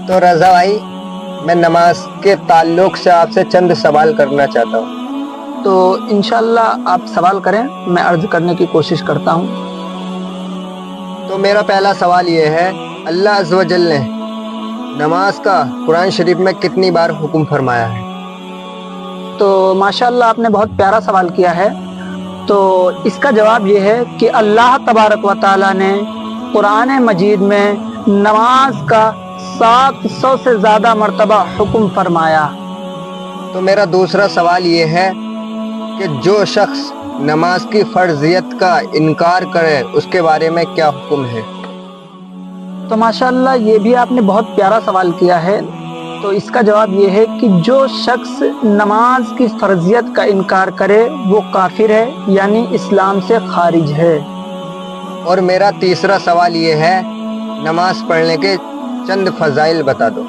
تو رضا بھائی، میں نماز کے تعلق سے آپ سے چند سوال کرنا چاہتا ہوں۔ تو انشاءاللہ آپ سوال کریں، میں عرض کرنے کی کوشش کرتا ہوں۔ تو میرا پہلا سوال یہ ہے، اللہ عز و جل نے نماز کا قرآن شریف میں کتنی بار حکم فرمایا ہے؟ تو ماشاءاللہ آپ نے بہت پیارا سوال کیا ہے۔ تو اس کا جواب یہ ہے کہ اللہ تبارک و تعالیٰ نے قرآن مجید میں نماز کا 700 سے زیادہ مرتبہ حکم فرمایا۔ تو میرا دوسرا سوال یہ ہے کہ جو شخص نماز کی فرضیت کا انکار کرے اس کے بارے میں کیا حکم ہے؟ تو ماشاءاللہ یہ بھی آپ نے بہت پیارا سوال کیا ہے۔ تو اس کا جواب یہ ہے کہ جو شخص نماز کی فرضیت کا انکار کرے وہ کافر ہے، یعنی اسلام سے خارج ہے۔ اور میرا تیسرا سوال یہ ہے، نماز پڑھنے کے چند فضائل بتا دو۔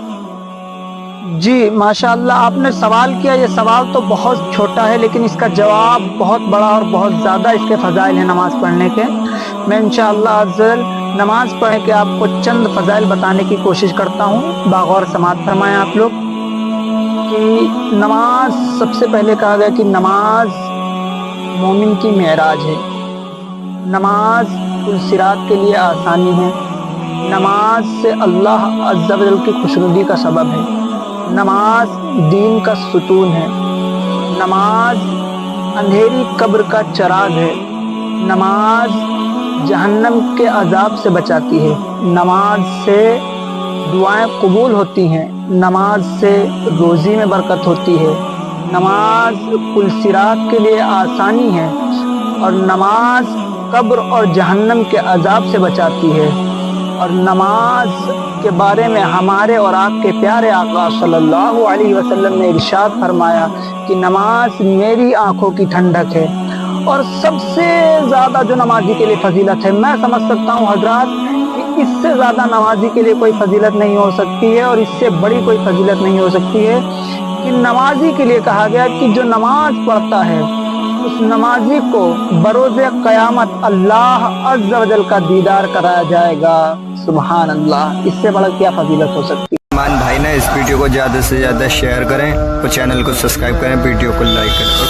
جی ماشاءاللہ آپ نے سوال کیا، یہ سوال تو بہت چھوٹا ہے لیکن اس کا جواب بہت بڑا اور بہت زیادہ اس کے فضائل ہیں نماز پڑھنے کے۔ میں انشاءاللہ افضل نماز پڑھنے کے آپ کو چند فضائل بتانے کی کوشش کرتا ہوں، باغور سماعت فرمائیں آپ لوگ۔ کہ نماز، سب سے پہلے کہا گیا کہ نماز مومن کی معراج ہے، نماز پل صراط کے لیے آسانی ہے، نماز سے اللہ عز و جل کی خوشنودی کا سبب ہے، نماز دین کا ستون ہے، نماز اندھیری قبر کا چراغ ہے، نماز جہنم کے عذاب سے بچاتی ہے، نماز سے دعائیں قبول ہوتی ہیں، نماز سے روزی میں برکت ہوتی ہے، نماز پل صراط کے لیے آسانی ہے، اور نماز قبر اور جہنم کے عذاب سے بچاتی ہے۔ اور نماز کے بارے میں ہمارے اور آپ کے پیارے آقا صلی اللہ علیہ وسلم نے ارشاد فرمایا کہ نماز میری آنکھوں کی ٹھنڈک ہے۔ اور سب سے زیادہ جو نمازی کے لیے فضیلت ہے، میں سمجھ سکتا ہوں حضرات کہ اس سے زیادہ نمازی کے لیے کوئی فضیلت نہیں ہو سکتی ہے، اور اس سے بڑی کوئی فضیلت نہیں ہو سکتی ہے کہ نمازی کے لیے کہا گیا کہ جو نماز پڑھتا ہے اس نمازی کو بروز قیامت اللہ عز و جل کا دیدار کرایا جائے گا۔ سبحان اللہ، اس سے بڑا کیا فضیلت ہو سکتی ہے۔ مان بھائی نا اس ویڈیو کو زیادہ سے زیادہ شیئر کریں اور چینل کو سبسکرائب کریں، ویڈیو کو لائک کریں اور